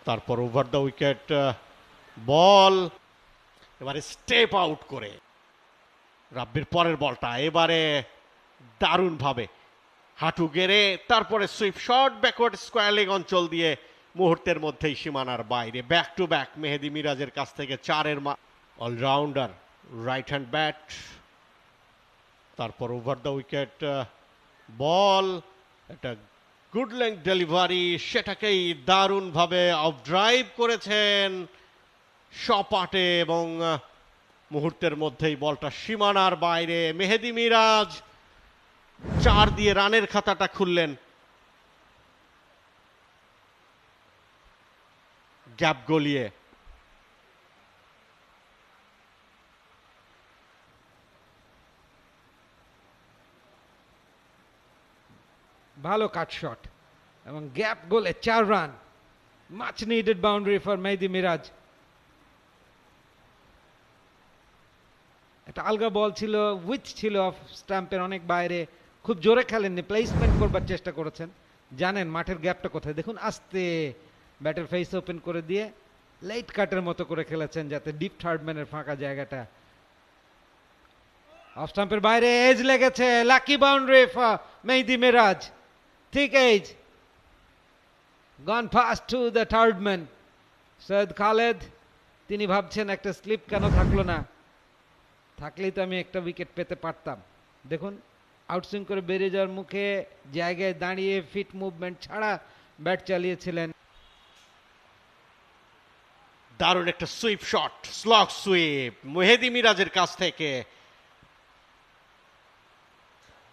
তারপর over the wicket বল, এবারে step out করে রাব্বির পরের বলটা এবারে দারুণভাবে হাঁটু গেড়ে তারপরে sweep shot backward square leg অঞ্চল দিয়ে মুহূর্তের মধ্যেই সীমানার বাইরে। ব্যাক টু ব্যাক মেহেদী মিরাজের কাছ থেকে চারের অলরাউন্ডার রাইট হ্যান্ড ব্যাট। তারপর ওভার দ্য উইকেট বল, একটা গুড লেংথ ডেলিভারি, সেটাকেই দারুণভাবে অফ ড্রাইভ করেছেন সপাটে এবং মুহূর্তের মধ্যেই বলটা সীমানার বাইরে। মেহেদী মিরাজ 4 দিয়ে রানের খাতাটা খুললেন গ্যাপ গলিয়ে। ভালো কাট শট এবং গ্যাপ গোলে 4 run, much needed boundary for Mehedi Miraj. একটা আলগা বল ছিল, উইথ ছিল অফ স্টাম্পের অনেক বাইরে, খুব জোরে খেলেননি, প্লেসমেন্ট করবার চেষ্টা করেছেন, জানেন মাঠের গ্যাপটা কোথায়। দেখুন আস্তে ব্যাটের ফেস ওপেন করে দিয়ে লেট কাটের মতো করে খেলেছেন যাতে ডিপ থার্ডম্যানের ফাঁকা জায়গাটা। অফ স্টাম্পের বাইরে এজ লেগেছে, lucky boundary for Mehedi Miraz, ঠিক edge, gone fast to the third man Syed Khaled. তিনি ভাবছেন একটা স্লিপ কেন থাকলো না, থাকলেই তো আমি একটা উইকেট পেতে পারতাম। দেখুন আউটসুইং করে বেরিয়ে যাওয়ার মুখে জায়গায় দাঁড়িয়ে ফিট মুভমেন্ট ছাড়া ব্যাট চালিয়েছিলেন। দারুণ একটা সুইপ শট, স্লগ সুইপ মেহেদী মিরাজের কাছ থেকে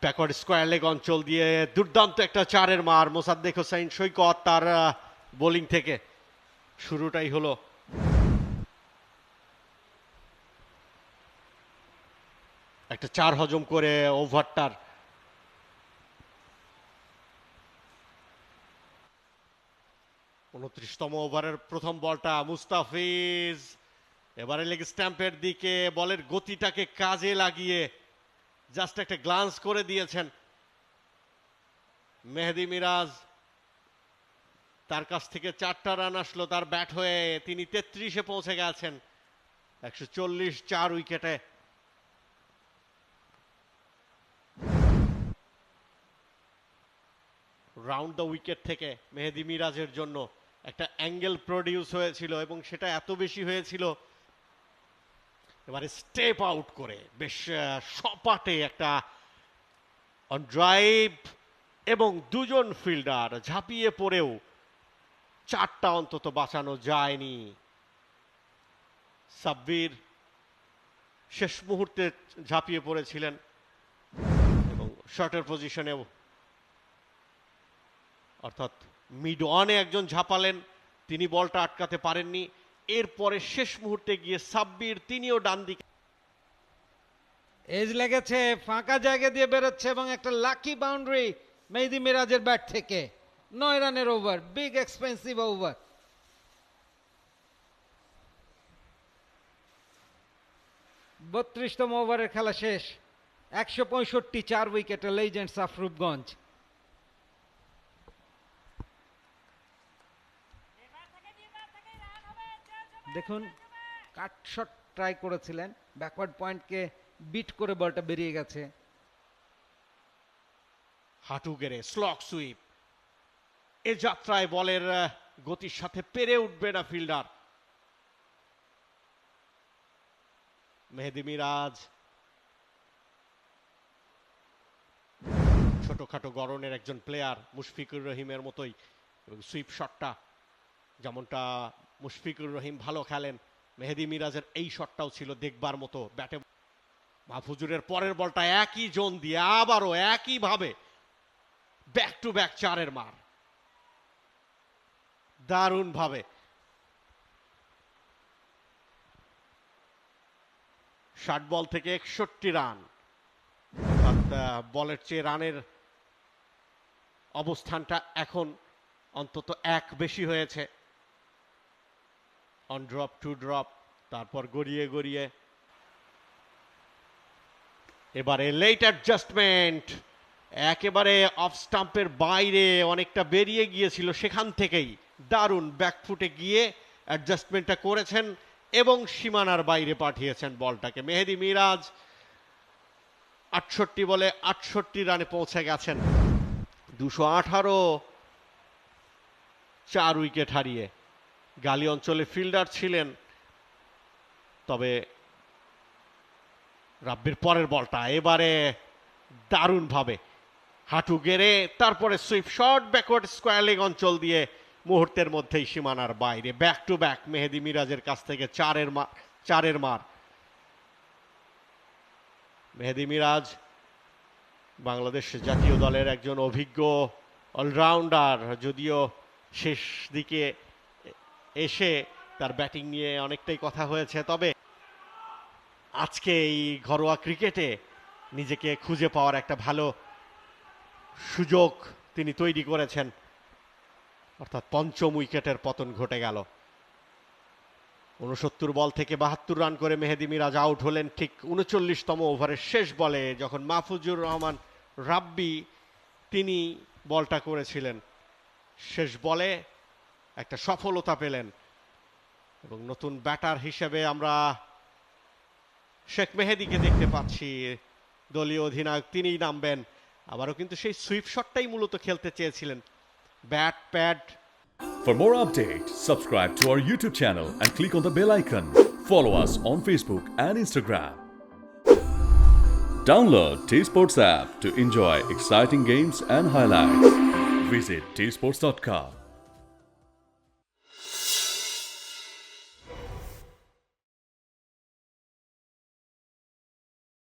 ব্যাকওয়ার্ড স্কোয়ার লেগ অঞ্চল দিয়ে দুর্দান্ত একটা চারের মার। মোসাদ্দেক হোসাইন সৈকত তার বোলিং থেকে শুরুটাই হলো একটা 4 হজম করে ওভারটার 29তম ওভারের প্রথম বলটা মুস্তাফিজ এবারে লেগ স্ট্যাম্পের দিকে বলের গতিটাকে কাজে লাগিয়ে জাস্ট একটা গ্লান্স করে দিয়েছেন মেহেদী মিরাজ। তার কাছ থেকে 4টা রান আসলো তার ব্যাট হয়ে, তিনি 33-এ পৌঁছে গেছেন 140 4 উইকেটে। রাউন্ড দ্য উইকেট থেকে মেহেদী মিরাজের জন্য একটা অ্যাঙ্গেল প্রডিউস হয়েছিল এবং সেটা এত বেশি হয়েছিল এবারে স্টেপ আউট করে বেশ সপাটে একটা অন ড্রাইভ এবং দুজন ফিল্ডার ঝাঁপিয়ে পড়েও 4টা অন্তত বাঁচানো যায়নি। সাব্বির শেষ মুহূর্তে ঝাঁপিয়ে পড়েছিলেন এবং শর্টের পজিশনেও অর্থাৎ মিড ওয়ানে একজন ঝাঁপালেন, তিনি বলটা আটকাতে পারেননি। এরপরে শেষ মুহূর্তে গিয়ে সাব্বির তিনিও ডান দিকে এজ লেগেছে, ফাঁকা জায়গা দিয়ে বেরোচ্ছে এবং একটা লাকি বাউন্ডারি মেহেদী মিরাজের ব্যাট থেকে। 9 রানের ওভার, বিগ এক্সপেন্সিভ ওভার। 32তম ওভারের খেলা শেষ, 165 4 উইকেটে লেজেন্ডস অফ রূপগঞ্জ। দেখুন কাট শট ট্রাই করেছিলেন, ব্যাকওয়ার্ড পয়েন্টকে বিট করে বলটা বেরিয়ে গেছে। হাঁটু গেড়ে স্লগ সুইপ, এ যাত্রায় বলের গতির সাথে পেরে উঠবে না ফিল্ডার। মেহেদী মিরাজ ছোটখাটো গড়নের একজন প্লেয়ার, মুশফিকুর রহিমের মতোই, এবং সুইপ শটটা যেমনটা মুশফিকুর রহিম ভালো খেলেন, মেহেদী মিরাজের এই শটটাও ছিল দেখবার মতো। ব্যাটে মাহফুজুরের পরের বলটা একই জোন দিয়ে আবারও একইভাবে ব্যাক টু ব্যাক চারের মার, দারুণ ভাবে। 60 বল থেকে 61 রান, বলের চেয়ে রানের অবস্থানটা এখন অন্তত 1 বেশি হয়েছে। অন ড্রপ টু ড্রপ, তারপর গড়িয়ে গড়িয়ে এবারে লেট অ্যাডজাস্টমেন্ট, একেবারে অফ স্টাম্পের বাইরে অনেকটা বেরিয়ে গিয়েছিল, সেখান থেকেই দারুণ ব্যাকফুটে গিয়ে অ্যাডজাস্টমেন্টটা করেছেন এবং সীমানার বাইরে পাঠিয়েছেন বলটাকে। মেহেদী মিরাজ 68 বলে 68 রানে পৌঁছে গেছেন, 218, 4 উইকেট হারিয়ে। গালি অঞ্চলে ফিল্ডার ছিলেন, তবে রাব্বির পরের বলটা এবারে দারুণভাবে হাঁটু গেড়ে তারপরে sweep shot backward square leg অঞ্চল দিয়ে মুহূর্তের মধ্যেই সীমানার বাইরে। ব্যাক টু ব্যাক মেহেদী মিরাজের কাছ থেকে চারের মার। মেহেদী মিরাজ বাংলাদেশ জাতীয় দলের একজন অভিজ্ঞ অলরাউন্ডার, যদিও শেষ দিকে এসে তার ব্যাটিং নিয়ে অনেকটাই কথা হয়েছে, তবে আজকে এই ঘরোয়া ক্রিকেটে নিজেকে খুঁজে পাওয়ার একটা ভালো সুযোগ তিনি তৈরি করেছেন, অর্থাৎ পঞ্চম উইকেটের পতন ঘটে গেল। 69 বল থেকে 72 রান করে মেহেদী মিরাজ আউট হলেন ঠিক 39তম ওভারের শেষ বলে, যখন মাহফুজুর রহমান রাব্বি তিনি বলটা করেছিলেন। শেষ বলে একটা সফলতা পেলেন এবং নতুন ব্যাটার হিসেবে আমরা শেখ মেহেদীকে দেখতে পাচ্ছি। দলীয় অধিনায়ক তিনিই নামবেন। আবারও কিন্তু সেই সুইপ শটটাই মূলত খেলতে চেয়েছিলেন, bat pad. For more updates, subscribe to our YouTube channel and click on the bell icon. Follow us on Facebook and Instagram. Download T-Sports app to enjoy exciting games and highlights. Visit tsports.com.